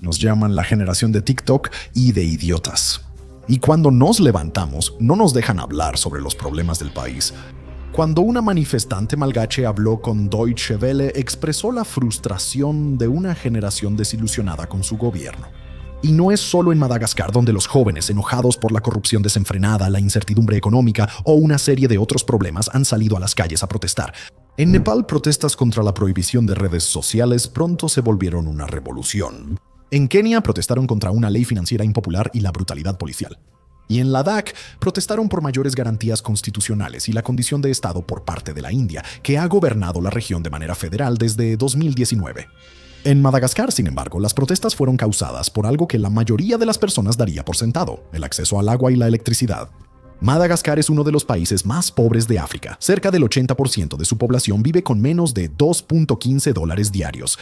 Nos llaman la generación de TikTok y de idiotas. Y cuando nos levantamos, no nos dejan hablar sobre los problemas del país. Cuando una manifestante malgache habló con Deutsche Welle, expresó la frustración de una generación desilusionada con su gobierno. Y no es solo en Madagascar donde los jóvenes, enojados por la corrupción desenfrenada, la incertidumbre económica o una serie de otros problemas, han salido a las calles a protestar. En Nepal, protestas contra la prohibición de redes sociales pronto se volvieron una revolución. En Kenia protestaron contra una ley financiera impopular y la brutalidad policial. Y en Ladakh protestaron por mayores garantías constitucionales y la condición de Estado por parte de la India, que ha gobernado la región de manera federal desde 2019. En Madagascar, sin embargo, las protestas fueron causadas por algo que la mayoría de las personas daría por sentado: el acceso al agua y la electricidad. Madagascar es uno de los países más pobres de África. Cerca del 80% de su población vive con menos de $2.15 diarios.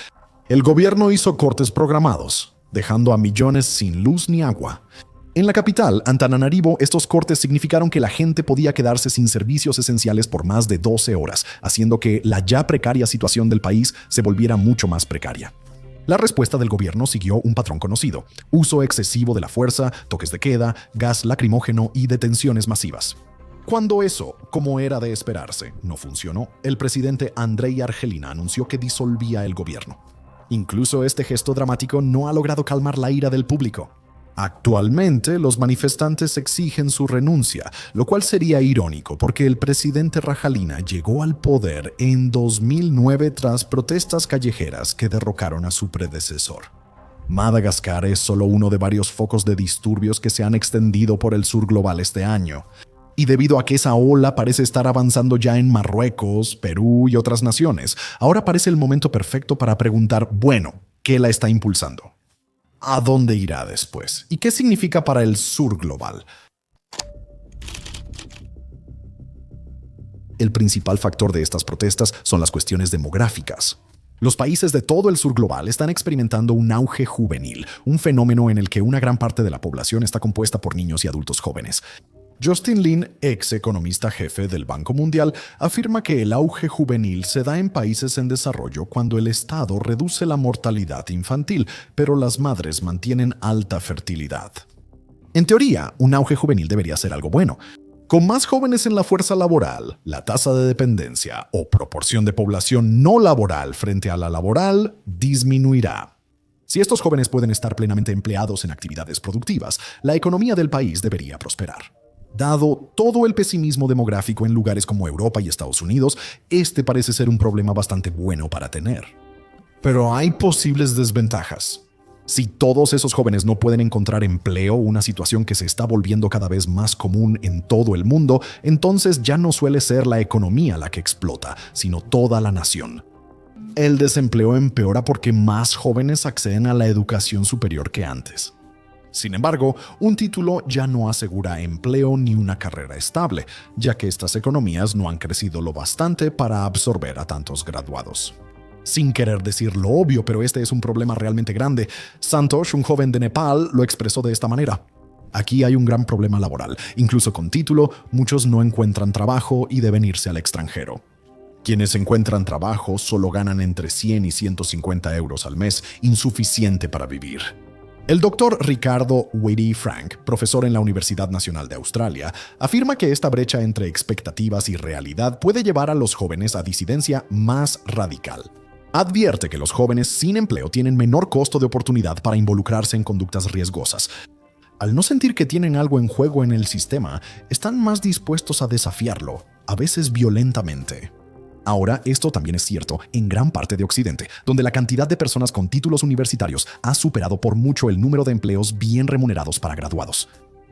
El gobierno hizo cortes programados, dejando a millones sin luz ni agua. En la capital, Antananarivo, estos cortes significaron que la gente podía quedarse sin servicios esenciales por más de 12 horas, haciendo que la ya precaria situación del país se volviera mucho más precaria. La respuesta del gobierno siguió un patrón conocido: uso excesivo de la fuerza, toques de queda, gas lacrimógeno y detenciones masivas. Cuando eso, como era de esperarse, no funcionó, el presidente Andrei Argelina anunció que disolvía el gobierno. Incluso este gesto dramático no ha logrado calmar la ira del público. Actualmente, los manifestantes exigen su renuncia, lo cual sería irónico porque el presidente Rajoelina llegó al poder en 2009 tras protestas callejeras que derrocaron a su predecesor. Madagascar es solo uno de varios focos de disturbios que se han extendido por el sur global este año. Y debido a que esa ola parece estar avanzando ya en Marruecos, Perú y otras naciones, ahora parece el momento perfecto para preguntar, bueno, ¿qué la está impulsando? ¿A dónde irá después? ¿Y qué significa para el sur global? El principal factor de estas protestas son las cuestiones demográficas. Los países de todo el sur global están experimentando un auge juvenil, un fenómeno en el que una gran parte de la población está compuesta por niños y adultos jóvenes. Justin Lin, ex economista jefe del Banco Mundial, afirma que el auge juvenil se da en países en desarrollo cuando el Estado reduce la mortalidad infantil, pero las madres mantienen alta fertilidad. En teoría, un auge juvenil debería ser algo bueno. Con más jóvenes en la fuerza laboral, la tasa de dependencia o proporción de población no laboral frente a la laboral disminuirá. Si estos jóvenes pueden estar plenamente empleados en actividades productivas, la economía del país debería prosperar. Dado todo el pesimismo demográfico en lugares como Europa y Estados Unidos, este parece ser un problema bastante bueno para tener. Pero hay posibles desventajas. Si todos esos jóvenes no pueden encontrar empleo, una situación que se está volviendo cada vez más común en todo el mundo, entonces ya no suele ser la economía la que explota, sino toda la nación. El desempleo empeora porque más jóvenes acceden a la educación superior que antes. Sin embargo, un título ya no asegura empleo ni una carrera estable, ya que estas economías no han crecido lo bastante para absorber a tantos graduados. Sin querer decir lo obvio, pero este es un problema realmente grande. Santosh, un joven de Nepal, lo expresó de esta manera: aquí hay un gran problema laboral. Incluso con título, muchos no encuentran trabajo y deben irse al extranjero. Quienes encuentran trabajo solo ganan entre 100 y 150 euros al mes, insuficiente para vivir. El doctor Ricardo Whitty Frank, profesor en la Universidad Nacional de Australia, afirma que esta brecha entre expectativas y realidad puede llevar a los jóvenes a disidencia más radical. Advierte que los jóvenes sin empleo tienen menor costo de oportunidad para involucrarse en conductas riesgosas. Al no sentir que tienen algo en juego en el sistema, están más dispuestos a desafiarlo, a veces violentamente. Ahora, esto también es cierto en gran parte de Occidente, donde la cantidad de personas con títulos universitarios ha superado por mucho el número de empleos bien remunerados para graduados.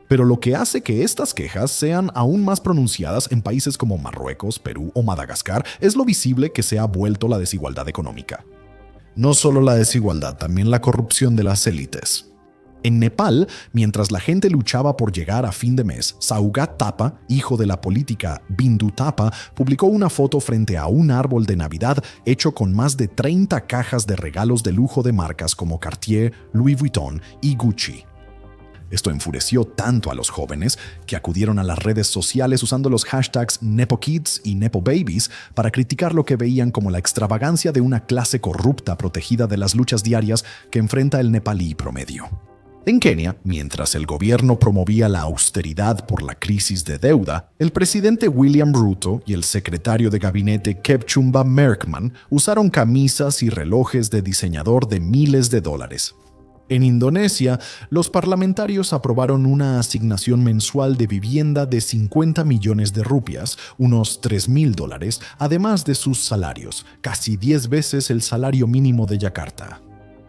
Pero lo que hace que estas quejas sean aún más pronunciadas en países como Marruecos, Perú o Madagascar es lo visible que se ha vuelto la desigualdad económica. No solo la desigualdad, también la corrupción de las élites. En Nepal, mientras la gente luchaba por llegar a fin de mes, Saugat Thapa, hijo de la política Bindu Thapa, publicó una foto frente a un árbol de Navidad hecho con más de 30 cajas de regalos de lujo de marcas como Cartier, Louis Vuitton y Gucci. Esto enfureció tanto a los jóvenes que acudieron a las redes sociales usando los hashtags NepoKids y NepoBabies para criticar lo que veían como la extravagancia de una clase corrupta protegida de las luchas diarias que enfrenta el nepalí promedio. En Kenia, mientras el gobierno promovía la austeridad por la crisis de deuda, el presidente William Ruto y el secretario de gabinete Kepchumba Merkman usaron camisas y relojes de diseñador de miles de dólares. En Indonesia, los parlamentarios aprobaron una asignación mensual de vivienda de 50 millones de rupias, unos $3,000, además de sus salarios, casi 10 veces el salario mínimo de Yakarta.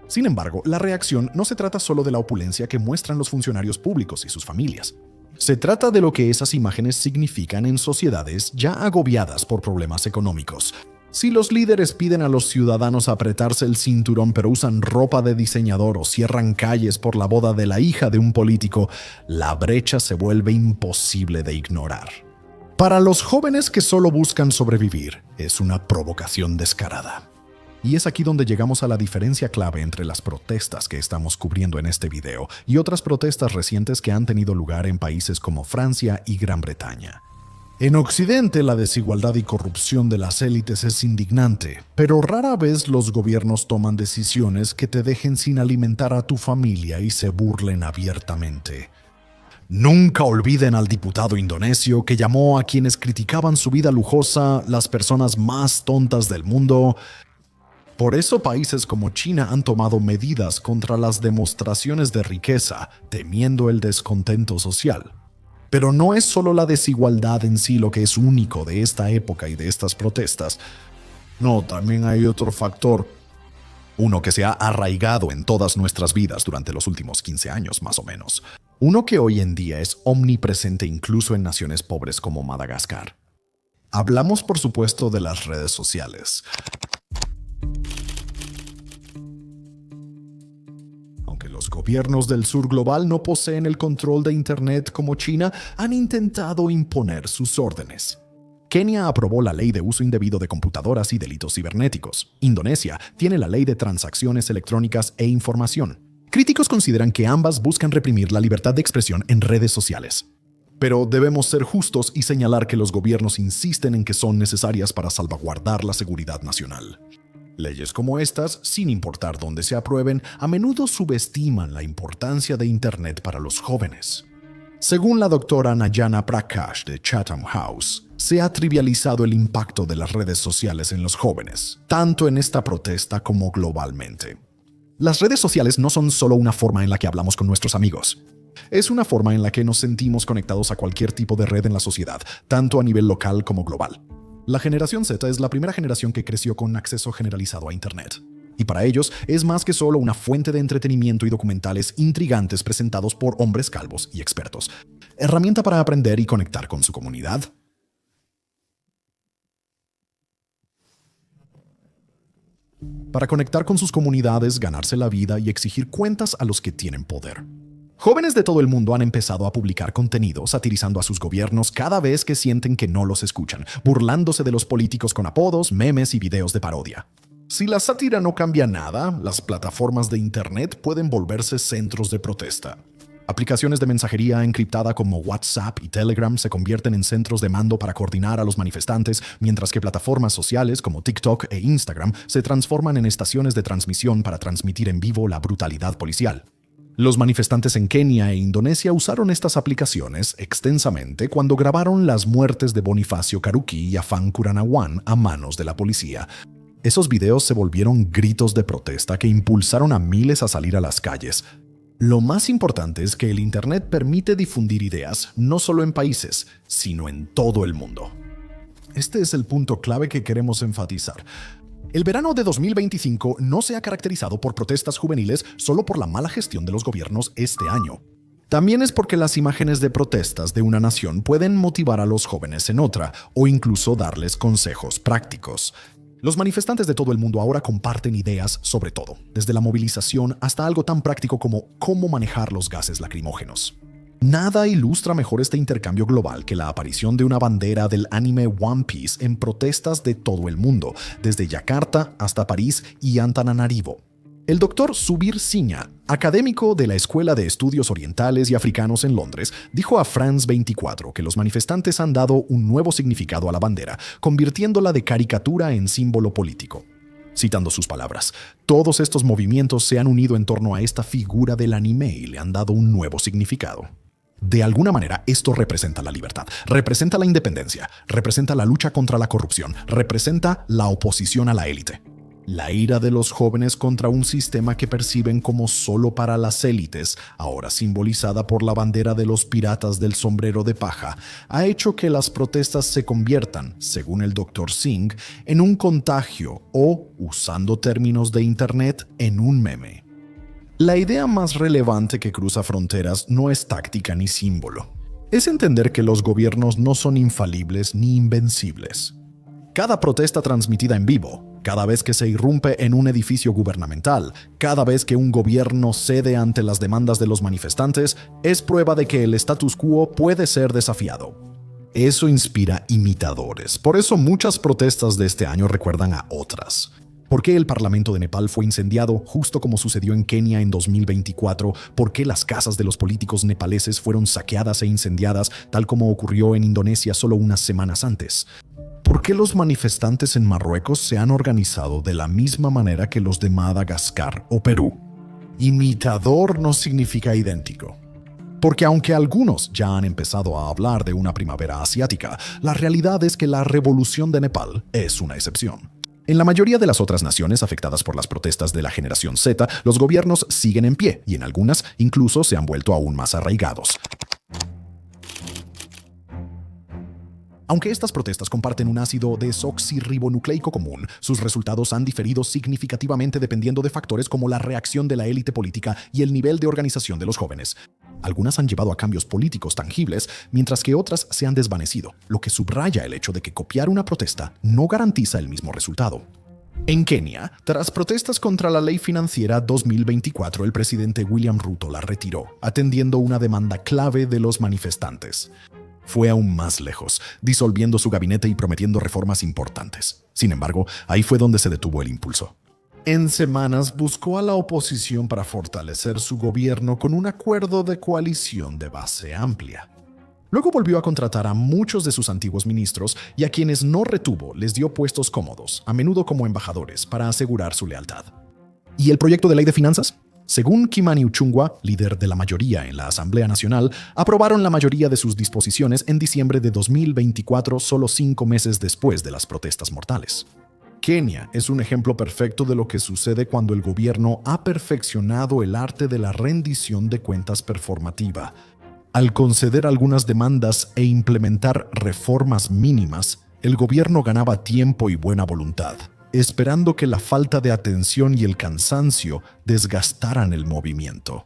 Sin embargo, la reacción no se trata solo de la opulencia que muestran los funcionarios públicos y sus familias. Se trata de lo que esas imágenes significan en sociedades ya agobiadas por problemas económicos. Si los líderes piden a los ciudadanos apretarse el cinturón pero usan ropa de diseñador o cierran calles por la boda de la hija de un político, la brecha se vuelve imposible de ignorar. Para los jóvenes que solo buscan sobrevivir, es una provocación descarada. Y es aquí donde llegamos a la diferencia clave entre las protestas que estamos cubriendo en este video y otras protestas recientes que han tenido lugar en países como Francia y Gran Bretaña. En Occidente, la desigualdad y corrupción de las élites es indignante, pero rara vez los gobiernos toman decisiones que te dejen sin alimentar a tu familia y se burlen abiertamente. Nunca olviden al diputado indonesio que llamó a quienes criticaban su vida lujosa las personas más tontas del mundo. Por eso países como China han tomado medidas contra las demostraciones de riqueza, temiendo el descontento social. Pero no es solo la desigualdad en sí lo que es único de esta época y de estas protestas. No, también hay otro factor. Uno que se ha arraigado en todas nuestras vidas durante los últimos 15 años, más o menos. Uno que hoy en día es omnipresente incluso en naciones pobres como Madagascar. Hablamos, por supuesto, de las redes sociales. Los gobiernos del sur global no poseen el control de Internet como China, han intentado imponer sus órdenes. Kenia aprobó la ley de uso indebido de computadoras y delitos cibernéticos. Indonesia tiene la ley de transacciones electrónicas e información. Críticos consideran que ambas buscan reprimir la libertad de expresión en redes sociales. Pero debemos ser justos y señalar que los gobiernos insisten en que son necesarias para salvaguardar la seguridad nacional. Leyes como estas, sin importar dónde se aprueben, a menudo subestiman la importancia de Internet para los jóvenes. Según la doctora Nayana Prakash de Chatham House, se ha trivializado el impacto de las redes sociales en los jóvenes, tanto en esta protesta como globalmente. Las redes sociales no son solo una forma en la que hablamos con nuestros amigos. Es una forma en la que nos sentimos conectados a cualquier tipo de red en la sociedad, tanto a nivel local como global. La generación Z es la primera generación que creció con acceso generalizado a Internet. Y para ellos es más que solo una fuente de entretenimiento y documentales intrigantes presentados por hombres calvos y expertos. Herramienta para aprender y conectar con su comunidad. Para conectar con sus comunidades, ganarse la vida y exigir cuentas a los que tienen poder. Jóvenes de todo el mundo han empezado a publicar contenido satirizando a sus gobiernos cada vez que sienten que no los escuchan, burlándose de los políticos con apodos, memes y videos de parodia. Si la sátira no cambia nada, las plataformas de Internet pueden volverse centros de protesta. Aplicaciones de mensajería encriptada como WhatsApp y Telegram se convierten en centros de mando para coordinar a los manifestantes, mientras que plataformas sociales como TikTok e Instagram se transforman en estaciones de transmisión para transmitir en vivo la brutalidad policial. Los manifestantes en Kenia e Indonesia usaron estas aplicaciones extensamente cuando grabaron las muertes de Bonifacio Karuki y Afan Kuranawan a manos de la policía. Esos videos se volvieron gritos de protesta que impulsaron a miles a salir a las calles. Lo más importante es que el Internet permite difundir ideas no solo en países, sino en todo el mundo. Este es el punto clave que queremos enfatizar. El verano de 2025 no se ha caracterizado por protestas juveniles solo por la mala gestión de los gobiernos este año. También es porque las imágenes de protestas de una nación pueden motivar a los jóvenes en otra o incluso darles consejos prácticos. Los manifestantes de todo el mundo ahora comparten ideas sobre todo, desde la movilización hasta algo tan práctico como cómo manejar los gases lacrimógenos. Nada ilustra mejor este intercambio global que la aparición de una bandera del anime One Piece en protestas de todo el mundo, desde Yakarta hasta París y Antananarivo. El doctor Subir Singha, académico de la Escuela de Estudios Orientales y Africanos en Londres, dijo a France 24 que los manifestantes han dado un nuevo significado a la bandera, convirtiéndola de caricatura en símbolo político. Citando sus palabras, todos estos movimientos se han unido en torno a esta figura del anime y le han dado un nuevo significado. De alguna manera, esto representa la libertad, representa la independencia, representa la lucha contra la corrupción, representa la oposición a la élite. La ira de los jóvenes contra un sistema que perciben como solo para las élites, ahora simbolizada por la bandera de los piratas del sombrero de paja, ha hecho que las protestas se conviertan, según el Dr. Singh, en un contagio o, usando términos de Internet, en un meme. La idea más relevante que cruza fronteras no es táctica ni símbolo. Es entender que los gobiernos no son infalibles ni invencibles. Cada protesta transmitida en vivo, cada vez que se irrumpe en un edificio gubernamental, cada vez que un gobierno cede ante las demandas de los manifestantes, es prueba de que el status quo puede ser desafiado. Eso inspira imitadores. Por eso muchas protestas de este año recuerdan a otras. ¿Por qué el Parlamento de Nepal fue incendiado justo como sucedió en Kenia en 2024? ¿Por qué las casas de los políticos nepaleses fueron saqueadas e incendiadas, tal como ocurrió en Indonesia solo unas semanas antes? ¿Por qué los manifestantes en Marruecos se han organizado de la misma manera que los de Madagascar o Perú? Imitador no significa idéntico. Porque aunque algunos ya han empezado a hablar de una primavera asiática, la realidad es que la revolución de Nepal es una excepción. En la mayoría de las otras naciones afectadas por las protestas de la generación Z, los gobiernos siguen en pie y en algunas incluso se han vuelto aún más arraigados. Aunque estas protestas comparten un ácido desoxirribonucleico común, sus resultados han diferido significativamente dependiendo de factores como la reacción de la élite política y el nivel de organización de los jóvenes. Algunas han llevado a cambios políticos tangibles, mientras que otras se han desvanecido, lo que subraya el hecho de que copiar una protesta no garantiza el mismo resultado. En Kenia, tras protestas contra la Ley Financiera 2024, el presidente William Ruto la retiró, atendiendo una demanda clave de los manifestantes. Fue aún más lejos, disolviendo su gabinete y prometiendo reformas importantes. Sin embargo, ahí fue donde se detuvo el impulso. En semanas buscó a la oposición para fortalecer su gobierno con un acuerdo de coalición de base amplia. Luego volvió a contratar a muchos de sus antiguos ministros y a quienes no retuvo les dio puestos cómodos, a menudo como embajadores, para asegurar su lealtad. ¿Y el proyecto de ley de finanzas? Según Kimani Ichung'wah, líder de la mayoría en la Asamblea Nacional, aprobaron la mayoría de sus disposiciones en diciembre de 2024, solo 5 meses después de las protestas mortales. Kenia es un ejemplo perfecto de lo que sucede cuando el gobierno ha perfeccionado el arte de la rendición de cuentas performativa. Al conceder algunas demandas e implementar reformas mínimas, el gobierno ganaba tiempo y buena voluntad, esperando que la falta de atención y el cansancio desgastaran el movimiento.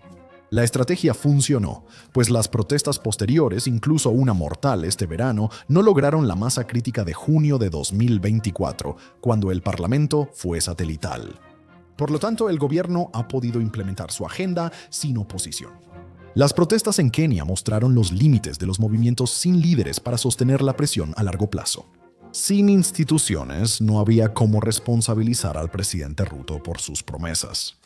La estrategia funcionó, pues las protestas posteriores, incluso una mortal este verano, no lograron la masa crítica de junio de 2024, cuando el Parlamento fue satelital. Por lo tanto, el gobierno ha podido implementar su agenda sin oposición. Las protestas en Kenia mostraron los límites de los movimientos sin líderes para sostener la presión a largo plazo. Sin instituciones, no había cómo responsabilizar al presidente Ruto por sus promesas.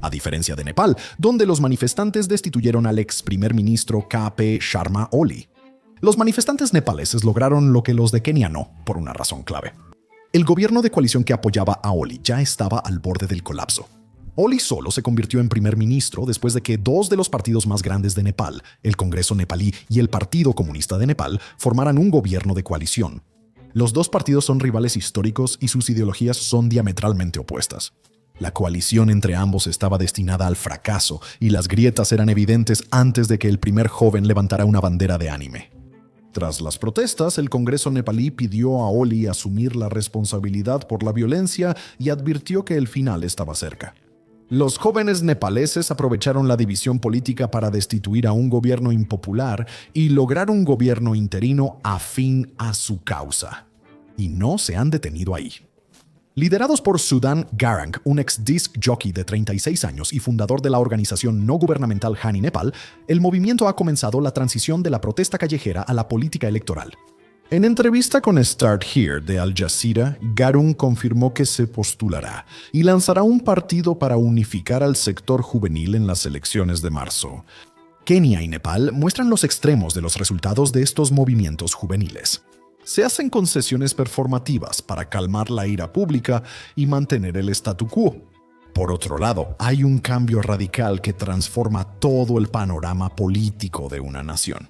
A diferencia de Nepal, donde los manifestantes destituyeron al ex primer ministro K.P. Sharma Oli. Los manifestantes nepaleses lograron lo que los de Kenia no, por una razón clave. El gobierno de coalición que apoyaba a Oli ya estaba al borde del colapso. Oli solo se convirtió en primer ministro después de que 2 de los partidos más grandes de Nepal, el Congreso Nepalí y el Partido Comunista de Nepal, formaran un gobierno de coalición. Los 2 partidos son rivales históricos y sus ideologías son diametralmente opuestas. La coalición entre ambos estaba destinada al fracaso y las grietas eran evidentes antes de que el primer joven levantara una bandera de anime. Tras las protestas, el Congreso nepalí pidió a Oli asumir la responsabilidad por la violencia y advirtió que el final estaba cerca. Los jóvenes nepaleses aprovecharon la división política para destituir a un gobierno impopular y lograr un gobierno interino afín a su causa. Y no se han detenido ahí. Liderados por Sudan Garang, un ex disc jockey de 36 años y fundador de la organización no gubernamental Hani Nepal, el movimiento ha comenzado la transición de la protesta callejera a la política electoral. En entrevista con Start Here de Al Jazeera, Garung confirmó que se postulará y lanzará un partido para unificar al sector juvenil en las elecciones de marzo. Kenia y Nepal muestran los extremos de los resultados de estos movimientos juveniles. Se hacen concesiones performativas para calmar la ira pública y mantener el statu quo. Por otro lado, hay un cambio radical que transforma todo el panorama político de una nación.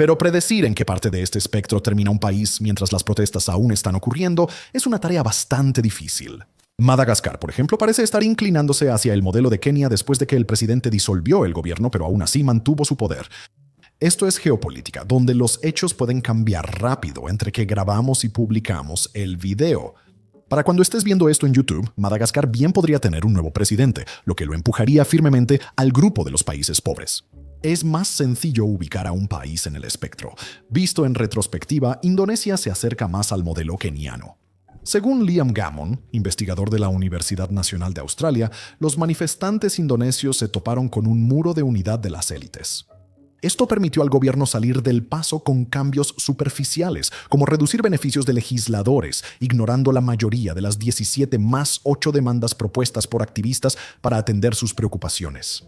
Pero predecir en qué parte de este espectro termina un país mientras las protestas aún están ocurriendo es una tarea bastante difícil. Madagascar, por ejemplo, parece estar inclinándose hacia el modelo de Kenia después de que el presidente disolvió el gobierno, pero aún así mantuvo su poder. Esto es geopolítica, donde los hechos pueden cambiar rápido entre que grabamos y publicamos el video. Para cuando estés viendo esto en YouTube, Madagascar bien podría tener un nuevo presidente, lo que lo empujaría firmemente al grupo de los países pobres. Es más sencillo ubicar a un país en el espectro. Visto en retrospectiva, Indonesia se acerca más al modelo keniano. Según Liam Gammon, investigador de la Universidad Nacional de Australia, los manifestantes indonesios se toparon con un muro de unidad de las élites. Esto permitió al gobierno salir del paso con cambios superficiales, como reducir beneficios de legisladores, ignorando la mayoría de las 17 más 8 demandas propuestas por activistas para atender sus preocupaciones.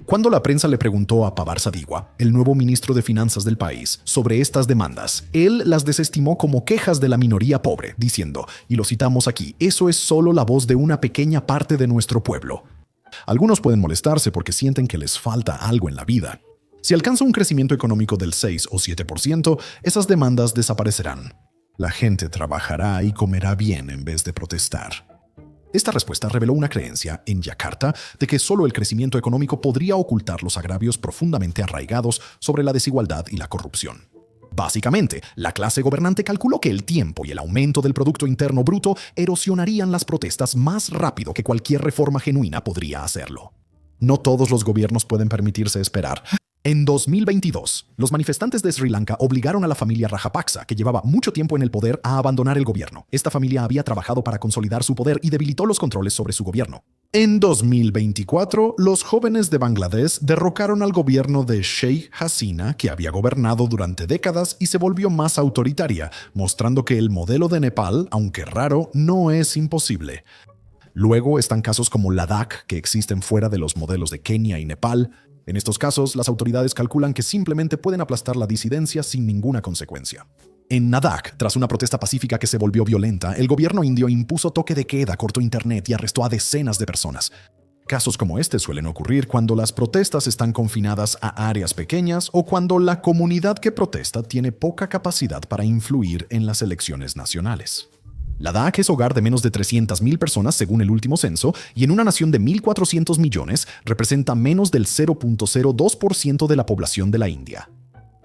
Cuando la prensa le preguntó a Pavar Sadiwa, el nuevo ministro de Finanzas del país, sobre estas demandas, él las desestimó como quejas de la minoría pobre, diciendo, y lo citamos aquí, eso es solo la voz de una pequeña parte de nuestro pueblo. Algunos pueden molestarse porque sienten que les falta algo en la vida. Si alcanza un crecimiento económico del 6 o 7%, esas demandas desaparecerán. La gente trabajará y comerá bien en vez de protestar. Esta respuesta reveló una creencia en Yakarta de que solo el crecimiento económico podría ocultar los agravios profundamente arraigados sobre la desigualdad y la corrupción. Básicamente, la clase gobernante calculó que el tiempo y el aumento del Producto Interno Bruto erosionarían las protestas más rápido que cualquier reforma genuina podría hacerlo. No todos los gobiernos pueden permitirse esperar. En 2022, los manifestantes de Sri Lanka obligaron a la familia Rajapaksa, que llevaba mucho tiempo en el poder, a abandonar el gobierno. Esta familia había trabajado para consolidar su poder y debilitó los controles sobre su gobierno. En 2024, los jóvenes de Bangladesh derrocaron al gobierno de Sheikh Hasina, que había gobernado durante décadas y se volvió más autoritaria, mostrando que el modelo de Nepal, aunque raro, no es imposible. Luego están casos como Ladakh, que existen fuera de los modelos de Kenia y Nepal. En estos casos, las autoridades calculan que simplemente pueden aplastar la disidencia sin ninguna consecuencia. En Ladakh, tras una protesta pacífica que se volvió violenta, el gobierno indio impuso toque de queda, cortó internet y arrestó a decenas de personas. Casos como este suelen ocurrir cuando las protestas están confinadas a áreas pequeñas o cuando la comunidad que protesta tiene poca capacidad para influir en las elecciones nacionales. Ladakh es hogar de menos de 300.000 personas según el último censo y en una nación de 1.400 millones representa menos del 0.02% de la población de la India.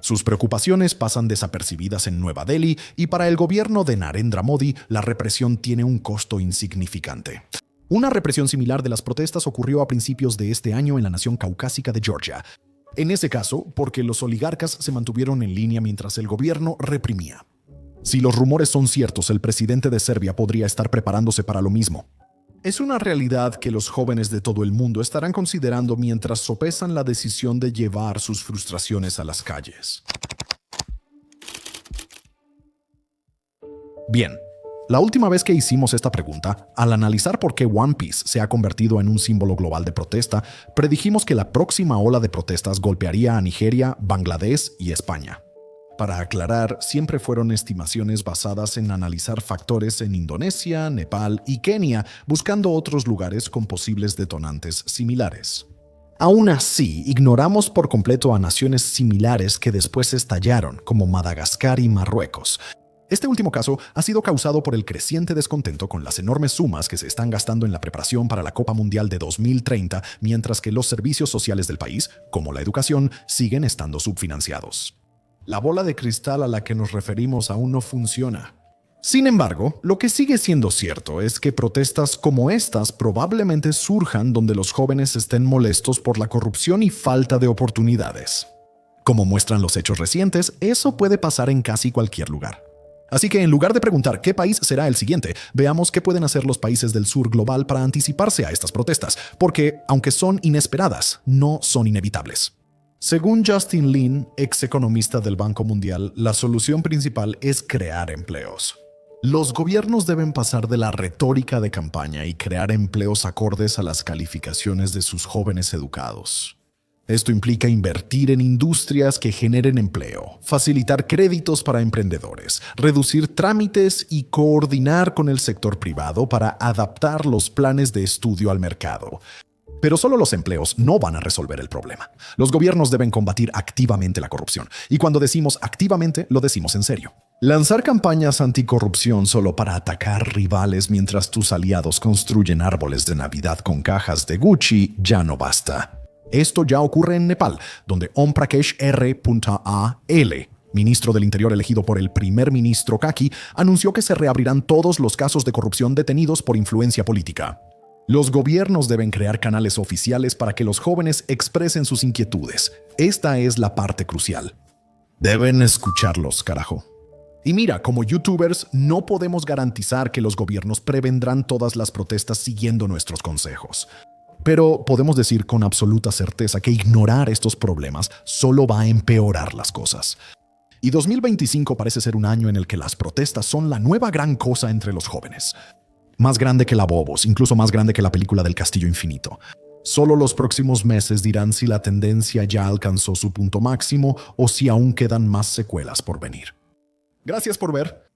Sus preocupaciones pasan desapercibidas en Nueva Delhi y para el gobierno de Narendra Modi la represión tiene un costo insignificante. Una represión similar de las protestas ocurrió a principios de este año en la nación caucásica de Georgia. En ese caso, porque los oligarcas se mantuvieron en línea mientras el gobierno reprimía. Si los rumores son ciertos, el presidente de Serbia podría estar preparándose para lo mismo. Es una realidad que los jóvenes de todo el mundo estarán considerando mientras sopesan la decisión de llevar sus frustraciones a las calles. Bien, la última vez que hicimos esta pregunta, al analizar por qué One Piece se ha convertido en un símbolo global de protesta, predijimos que la próxima ola de protestas golpearía a Nigeria, Bangladesh y España. Para aclarar, siempre fueron estimaciones basadas en analizar factores en Indonesia, Nepal y Kenia, buscando otros lugares con posibles detonantes similares. Aún así, ignoramos por completo a naciones similares que después estallaron, como Madagascar y Marruecos. Este último caso ha sido causado por el creciente descontento con las enormes sumas que se están gastando en la preparación para la Copa Mundial de 2030, mientras que los servicios sociales del país, como la educación, siguen estando subfinanciados. La bola de cristal a la que nos referimos aún no funciona. Sin embargo, lo que sigue siendo cierto es que protestas como estas probablemente surjan donde los jóvenes estén molestos por la corrupción y falta de oportunidades. Como muestran los hechos recientes, eso puede pasar en casi cualquier lugar. Así que en lugar de preguntar qué país será el siguiente, veamos qué pueden hacer los países del sur global para anticiparse a estas protestas, porque, aunque son inesperadas, no son inevitables. Según Justin Lin, ex economista del Banco Mundial, la solución principal es crear empleos. Los gobiernos deben pasar de la retórica de campaña y crear empleos acordes a las calificaciones de sus jóvenes educados. Esto implica invertir en industrias que generen empleo, facilitar créditos para emprendedores, reducir trámites y coordinar con el sector privado para adaptar los planes de estudio al mercado. Pero solo los empleos no van a resolver el problema. Los gobiernos deben combatir activamente la corrupción. Y cuando decimos activamente, lo decimos en serio. Lanzar campañas anticorrupción solo para atacar rivales mientras tus aliados construyen árboles de Navidad con cajas de Gucci ya no basta. Esto ya ocurre en Nepal, donde Om Prakesh R.A.L., ministro del Interior elegido por el primer ministro Kaki, anunció que se reabrirán todos los casos de corrupción detenidos por influencia política. Los gobiernos deben crear canales oficiales para que los jóvenes expresen sus inquietudes. Esta es la parte crucial. Deben escucharlos, carajo. Y mira, como youtubers, no podemos garantizar que los gobiernos prevendrán todas las protestas siguiendo nuestros consejos. Pero podemos decir con absoluta certeza que ignorar estos problemas solo va a empeorar las cosas. Y 2025 parece ser un año en el que las protestas son la nueva gran cosa entre los jóvenes. Más grande que la Bobos, incluso más grande que la película del Castillo Infinito. Solo los próximos meses dirán si la tendencia ya alcanzó su punto máximo o si aún quedan más secuelas por venir. Gracias por ver.